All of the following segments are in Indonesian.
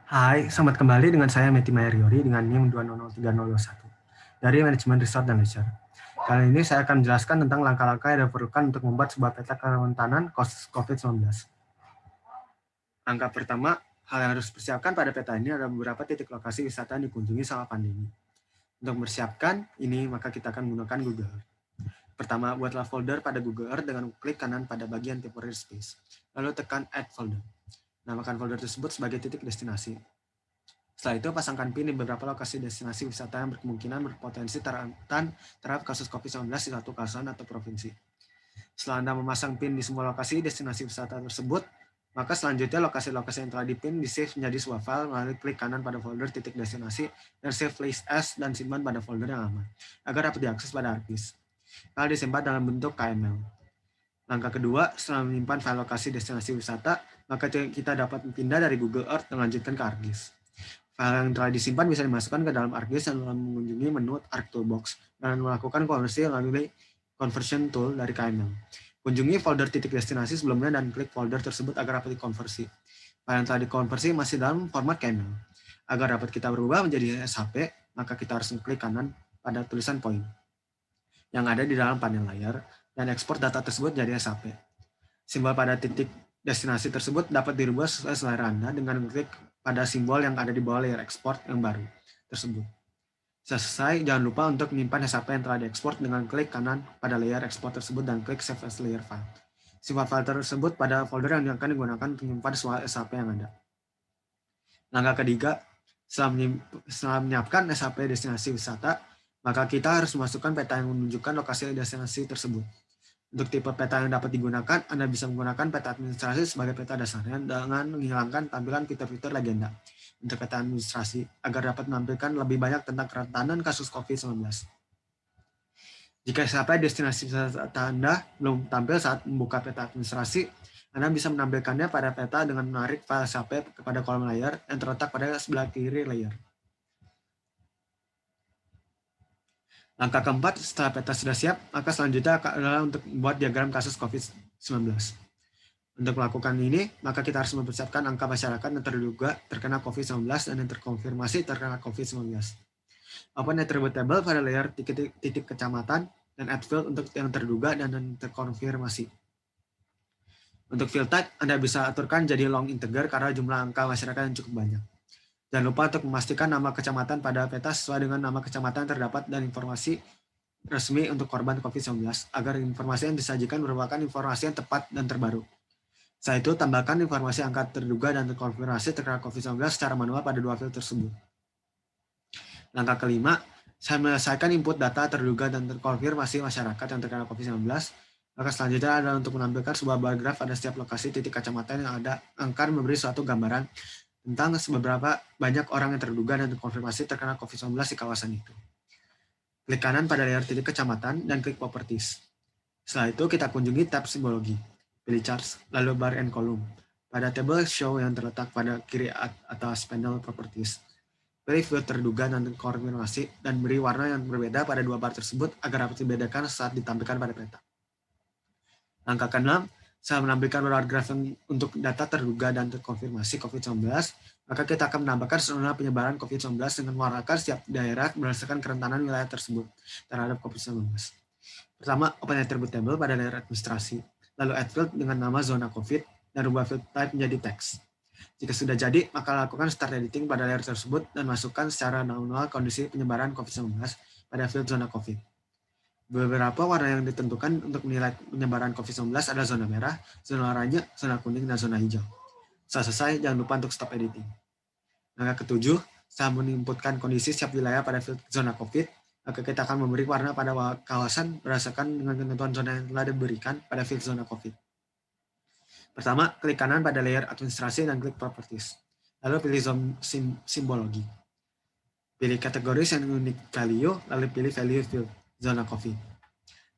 Hai, selamat kembali dengan saya Meti Mayariori dengan NIM 2003021 dari Manajemen Resort dan Leisure. Kali ini saya akan menjelaskan tentang langkah-langkah yang diperlukan untuk membuat sebuah peta kerentanan COVID-19. Langkah pertama, hal yang harus dipersiapkan pada peta ini adalah beberapa titik lokasi wisata yang dikunjungi selama pandemi. Untuk mempersiapkan ini, maka kita akan menggunakan Google Earth. Pertama, buatlah folder pada Google Earth dengan klik kanan pada bagian temporary space, lalu tekan Add Folder. Namakan folder tersebut sebagai titik destinasi. Setelah itu, pasangkan pin di beberapa lokasi destinasi wisata yang berkemungkinan berpotensi terhadap kasus COVID-19 di satu kawasan atau provinsi. Setelah Anda memasang pin di semua lokasi destinasi wisata tersebut, maka selanjutnya lokasi-lokasi yang telah dipin di-save menjadi sebuah file melalui klik kanan pada folder titik destinasi dan save list as dan simpan pada folder yang aman, agar dapat diakses pada hard disk. File disimpan dalam bentuk KML. Langkah kedua, setelah menyimpan file lokasi destinasi wisata, maka kita dapat pindah dari Google Earth dan lanjutkan ke hard disk. File yang telah disimpan bisa dimasukkan ke dalam ArcGIS dan mengunjungi menu Arc Toolbox dan melakukan konversi melalui Conversion Tool dari KML. Kunjungi folder titik destinasi sebelumnya dan klik folder tersebut agar dapat dikonversi. File yang telah dikonversi masih dalam format KML. Agar dapat kita berubah menjadi SHP, maka kita harus klik kanan pada tulisan point yang ada di dalam panel layar dan ekspor data tersebut jadi SHP. Simbol pada titik destinasi tersebut dapat dirubah sesuai selera Anda dengan klik pada simbol yang ada di bawah layer export yang baru tersebut. Selesai, jangan lupa untuk menyimpan SHP yang telah diekspor dengan klik kanan pada layer export tersebut dan klik Save as Layer File. Simpan file tersebut pada folder yang akan digunakan untuk menyimpan semua SHP yang ada. Langkah ketiga, setelah menyiapkan SHP destinasi wisata, maka kita harus memasukkan peta yang menunjukkan lokasi destinasi tersebut. Untuk tipe peta yang dapat digunakan, Anda bisa menggunakan peta administrasi sebagai peta dasarnya dengan menghilangkan tampilan fitur-fitur legenda untuk peta administrasi agar dapat menampilkan lebih banyak tentang kerentanan kasus COVID-19. Jika sampai destinasi wisata Anda belum tampil saat membuka peta administrasi, Anda bisa menampilkannya pada peta dengan menarik file SHP kepada kolom layar yang terletak pada sebelah kiri layar. Langkah keempat, setelah peta sudah siap, maka selanjutnya adalah untuk membuat diagram kasus COVID-19. Untuk melakukan ini, maka kita harus mempersiapkan angka masyarakat yang terduga terkena COVID-19 dan yang terkonfirmasi terkena COVID-19. Open attribute table pada layer titik kecamatan dan add field untuk yang terduga dan yang terkonfirmasi. Untuk field type, Anda bisa aturkan jadi long integer karena jumlah angka masyarakat yang cukup banyak. Jangan lupa untuk memastikan nama kecamatan pada peta sesuai dengan nama kecamatan terdapat dan informasi resmi untuk korban COVID-19 agar informasi yang disajikan merupakan informasi yang tepat dan terbaru. Setelah itu, tambahkan informasi angka terduga dan terkonfirmasi terkena COVID-19 secara manual pada dua field tersebut. Langkah kelima, saya menyelesaikan input data terduga dan terkonfirmasi masyarakat yang terkena COVID-19. Maka selanjutnya adalah untuk menampilkan sebuah bar graf pada setiap lokasi titik kecamatan yang ada akan memberi suatu gambaran tentang seberapa banyak orang yang terduga dan terkonfirmasi terkena COVID-19 di kawasan itu. Klik kanan pada layar titik kecamatan dan klik Properties. Setelah itu kita kunjungi tab Simbologi, pilih Charts, lalu Bar and Column. Pada table Show yang terletak pada kiri atas panel Properties, pilih field terduga dan terkonfirmasi dan beri warna yang berbeda pada dua bar tersebut agar dapat dibedakan saat ditampilkan pada peta. Langkah ke-6, saya menampilkan bar graf untuk data terduga dan terkonfirmasi COVID-19, maka kita akan menambahkan zona penyebaran COVID-19 dengan mewarnakan setiap daerah berdasarkan kerentanan wilayah tersebut terhadap COVID-19. Pertama, open attribute table pada layar administrasi, lalu add field dengan nama zona COVID, dan rubah field type menjadi teks. Jika sudah jadi, maka lakukan start editing pada layar tersebut dan masukkan secara manual kondisi penyebaran COVID-19 pada field zona COVID. Beberapa warna yang ditentukan untuk menilai penyebaran COVID-19 adalah zona merah, zona oranye, zona kuning, dan zona hijau. Setelah selesai, jangan lupa untuk stop editing. Langkah ketujuh, setelah menginputkan kondisi setiap wilayah pada field zona COVID, maka kita akan memberi warna pada kawasan berdasarkan dengan ketentuan zona yang telah diberikan pada field zona COVID. Pertama, klik kanan pada layer administrasi dan klik properties. Lalu pilih simbologi. Pilih kategori and unique value, lalu pilih value field zona COVID.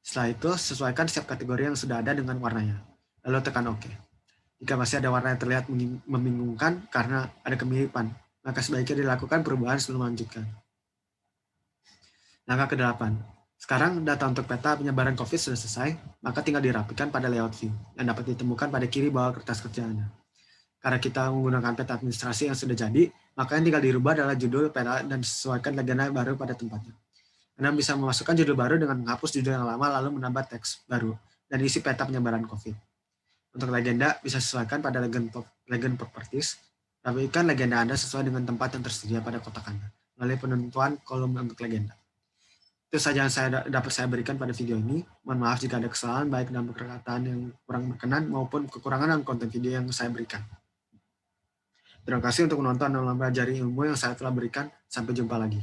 Setelah itu, sesuaikan setiap kategori yang sudah ada dengan warnanya. Lalu tekan OK. Jika masih ada warna yang terlihat membingungkan karena ada kemiripan, maka sebaiknya dilakukan perubahan sebelum melanjutkan. Langkah ke-8. Sekarang data untuk peta penyebaran COVID sudah selesai, maka tinggal dirapikan pada layout view yang dapat ditemukan pada kiri bawah kertas kerja Anda. Karena kita menggunakan peta administrasi yang sudah jadi, maka yang tinggal dirubah adalah judul peta dan sesuaikan legenda baru pada tempatnya. Anda bisa memasukkan judul baru dengan menghapus judul yang lama lalu menambah teks baru dan isi peta penyebaran COVID. Untuk legenda bisa sesuaikan pada legend properties, rapikan legenda Anda sesuai dengan tempat yang tersedia pada kotak Anda melalui penentuan kolom untuk legenda. Itu saja yang dapat saya berikan pada video ini. Mohon maaf jika ada kesalahan baik dalam perkataan yang kurang berkenan maupun kekurangan dalam konten video yang saya berikan. Terima kasih untuk menonton dan mempelajari ilmu yang saya telah berikan. Sampai jumpa lagi.